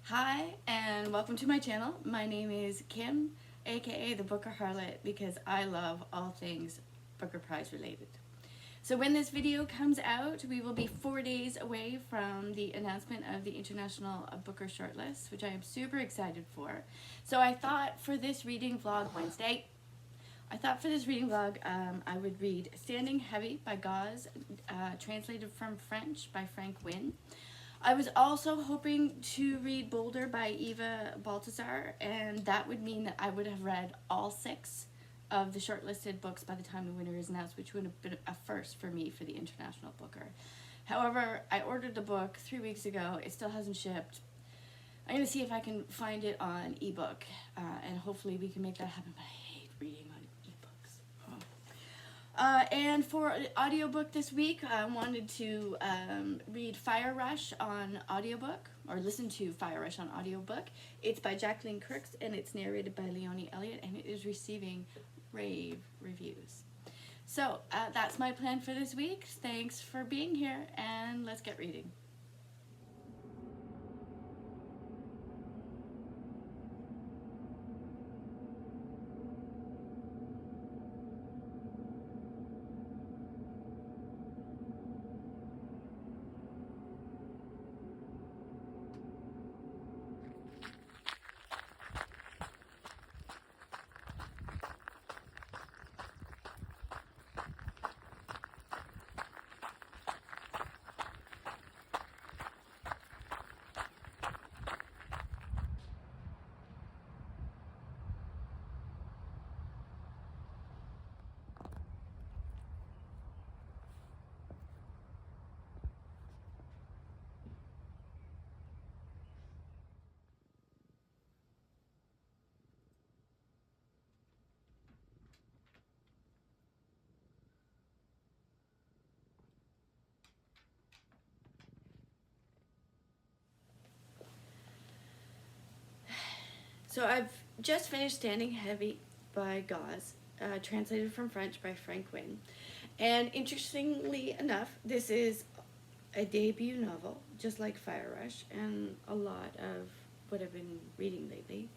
Hi and welcome to my channel. My name is Kim, aka the Booker Harlot, because I love all things Booker Prize related. So when this video comes out, we will be 4 days away from the announcement of the International Booker Shortlist, which I am super excited for. So I thought for this reading vlog Wednesday, I would read Standing Heavy by Gauz, translated from French by Wynne. I was also hoping to read Boulder by Eva Baltazar, and that would mean that I would have read all 6 of the shortlisted books by the time the winner is announced, which would have been a first for me for the International Booker. However, I ordered the book 3 weeks ago. It still hasn't shipped. I'm going to see if I can find it on ebook, and hopefully we can make that happen, but I hate reading on and for an audiobook this week, I wanted to read Fire Rush on audiobook, or listen to Fire Rush on audiobook. It's by Jacqueline Crooks, and it's narrated by Leonie Elliott, and it is receiving rave reviews. So that's my plan for this week. Thanks for being here, and let's get reading. So I've just finished Standing Heavy by Gauz, translated from French by Wynne. And interestingly enough, this is a debut novel, just like Fire Rush, and a lot of what I've been reading lately.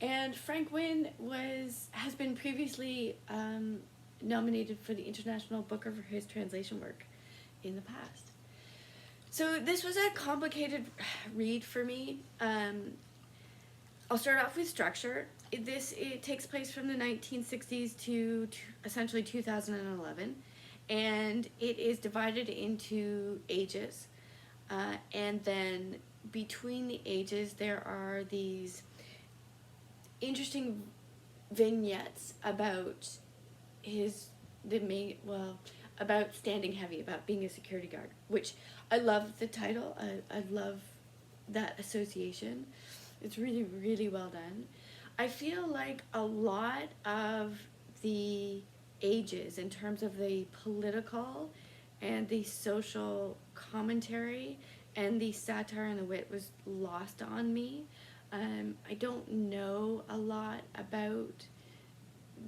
And Wynne has been previously nominated for the International Booker for his translation work in the past. So this was a complicated read for me. I'll start off with structure. It takes place from the 1960s to essentially 2011, and it is divided into ages, and then between the ages there are these interesting vignettes about about Standing Heavy, about being a security guard, which I love the title. I love that association. It's really, really well done. I feel like a lot of the ages, in terms of the political and the social commentary and the satire and the wit, was lost on me. I don't know a lot about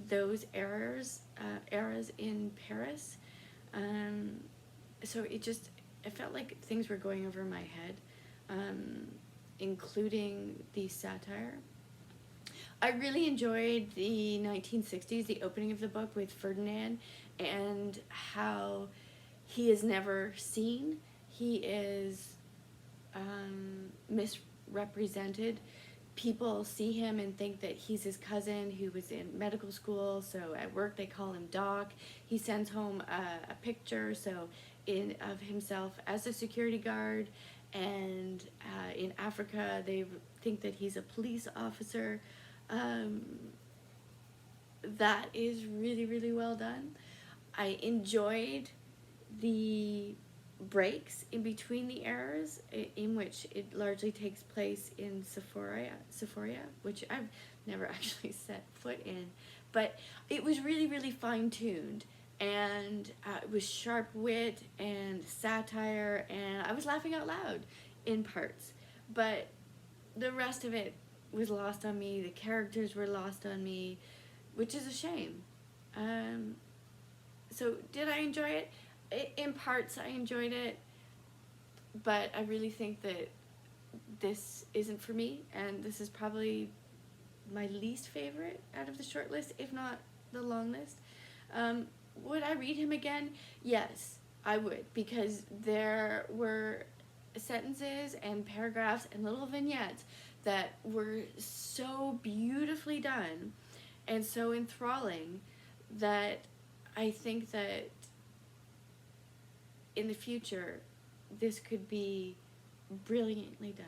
those eras in Paris. So it felt like things were going over my head. Including the satire. I really enjoyed the 1960s, the opening of the book with Ferdinand, and how he is never seen. He is misrepresented. People see him and think that he's his cousin who was in medical school, so at work they call him Doc. He sends home a picture of himself as a security guard, and in Africa they think that he's a police officer. That is really, really well done. I enjoyed the breaks in between the eras, in which it largely takes place in Sephoria, which I've never actually set foot in, but it was really, really fine-tuned, and it was sharp wit and satire, and I was laughing out loud in parts, but the rest of it was lost on me. The characters were lost on me, which is a shame. So did I enjoy it? In parts I enjoyed it, but I really think that this isn't for me, and this is probably my least favorite out of the short list, if not the long list. Would I read him again? Yes, I would, because there were sentences and paragraphs and little vignettes that were so beautifully done and so enthralling that I think that in the future this could be brilliantly done.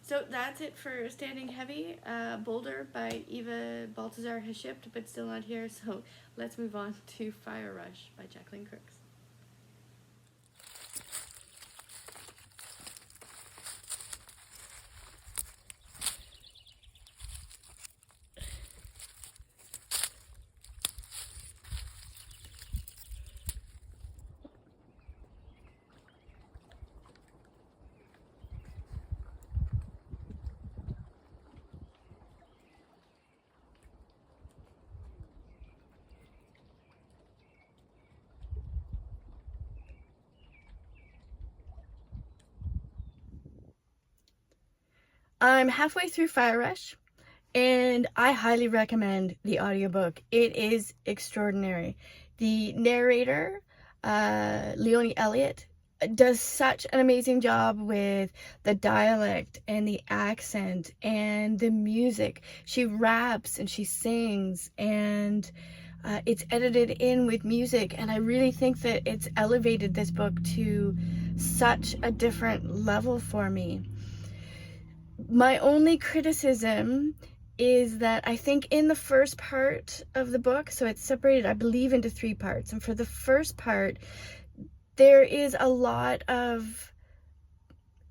So that's it for Standing Heavy. Boulder by Eva Baltazar has shipped, but still not here, so let's move on to Fire Rush by Jacqueline Crooks. I'm halfway through Fire Rush, and I highly recommend the audiobook. It is extraordinary. The narrator, Leonie Elliott, does such an amazing job with the dialect and the accent and the music. She raps and she sings, and it's edited in with music, and I really think that it's elevated this book to such a different level for me. My only criticism is that I think in the first part of the book, so it's separated, I believe, into 3 parts. And for the first part, there is a lot of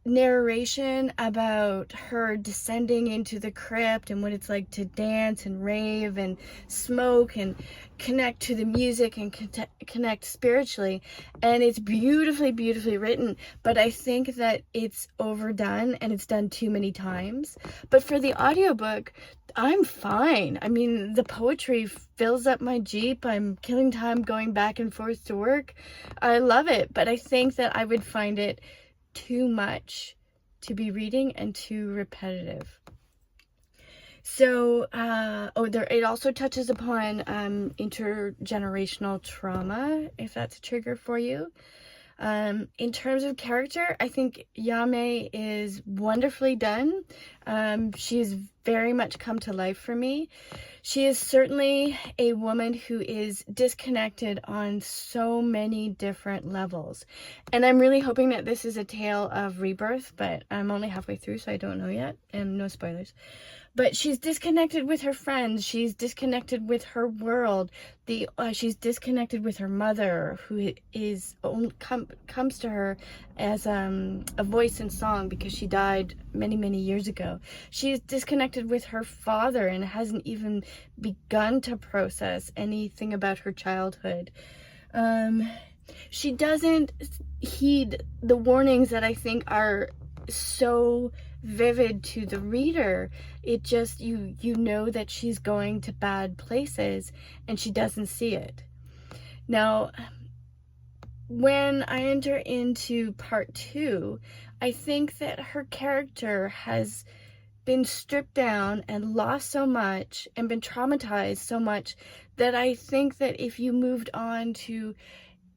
narration about her descending into the crypt and what it's like to dance and rave and smoke and connect to the music and connect spiritually, and it's beautifully written, but I think that it's overdone and it's done too many times. But for the audiobook, I'm fine. I mean, the poetry fills up my Jeep. I'm killing time going back and forth to work. I love it, but I think that I would find it too much to be reading and too repetitive. So, it also touches upon intergenerational trauma, if that's a trigger for you. In terms of character, I think Yame is wonderfully done. She has very much come to life for me. She is certainly a woman who is disconnected on so many different levels. And I'm really hoping that this is a tale of rebirth, but I'm only halfway through, so I don't know yet, and no spoilers. But she's disconnected with her friends. She's disconnected with her world. She's disconnected with her mother, who comes to her as a voice in song because she died many years ago. She's disconnected with her father and hasn't even begun to process anything about her childhood. She doesn't heed the warnings that I think are so vivid to the reader. It just, you know that she's going to bad places and she doesn't see it. Now, when I enter into part 2, I think that her character has been stripped down and lost so much and been traumatized so much that I think that if you moved on to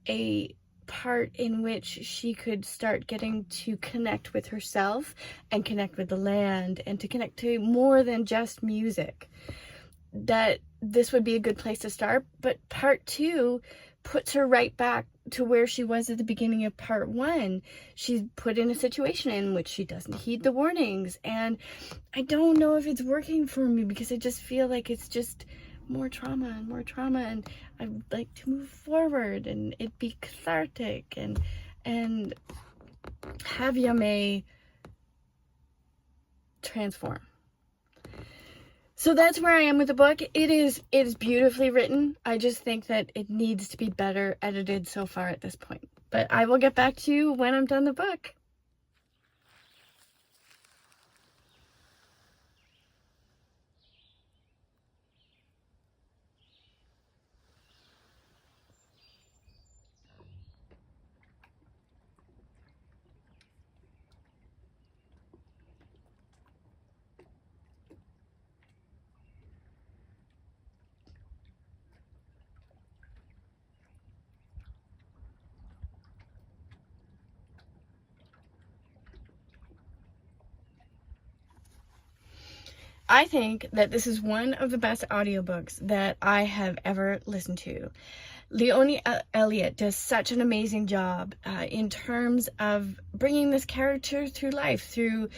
a part in which she could start getting to connect with herself and connect with the land and to connect to more than just music, that this would be a good place to start. But part 2 puts her right back to where she was at the beginning of part 1. She's put in a situation in which she doesn't heed the warnings, and I don't know if it's working for me because I just feel like it's just more trauma, and I'd like to move forward and it be cathartic and have Yame transform. So that's where I am with the book. It is beautifully written. I just think that it needs to be better edited so far at this point. But I will get back to you when I'm done the book. I think that this is one of the best audiobooks that I have ever listened to. Leonie Elliott does such an amazing job in terms of bringing this character to life through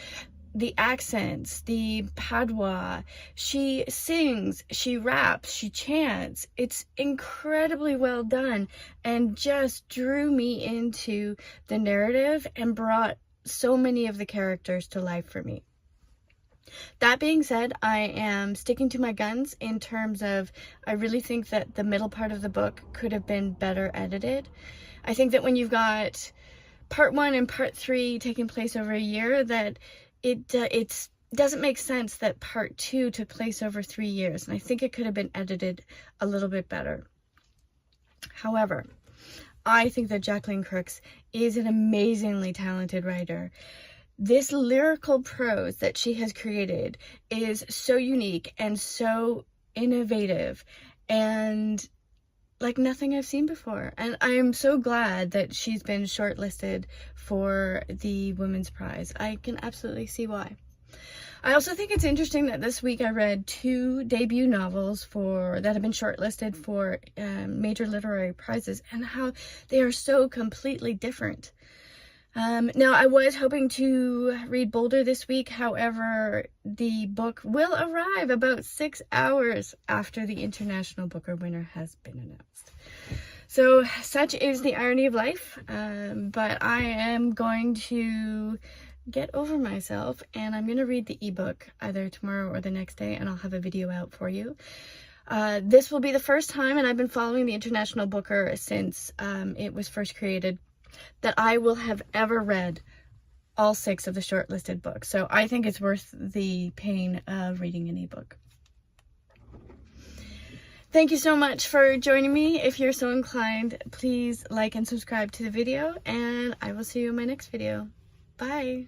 the accents, the patois. She sings, she raps, she chants. It's incredibly well done and just drew me into the narrative and brought so many of the characters to life for me. That being said, I am sticking to my guns in terms of, I really think that the middle part of the book could have been better edited. I think that when you've got part 1 and part 3 taking place over a year, that it doesn't make sense that part 2 took place over 3 years, and I think it could have been edited a little bit better. However, I think that Jacqueline Crooks is an amazingly talented writer. This lyrical prose that she has created is so unique and so innovative and like nothing I've seen before. And I'm so glad that she's been shortlisted for the Women's Prize. I can absolutely see why. I also think it's interesting that this week I read 2 debut novels that have been shortlisted for major literary prizes, and how they are so completely different. Now, I was hoping to read Boulder this week. However, the book will arrive about 6 hours after the International Booker winner has been announced. So, such is the irony of life. But I am going to get over myself, and I'm going to read the ebook either tomorrow or the next day, and I'll have a video out for you. This will be the first time, and I've been following the International Booker since it was first created, that I will have ever read all 6 of the shortlisted books. So I think it's worth the pain of reading an ebook. Thank you so much for joining me. If you're so inclined, please like and subscribe to the video, and I will see you in my next video. Bye.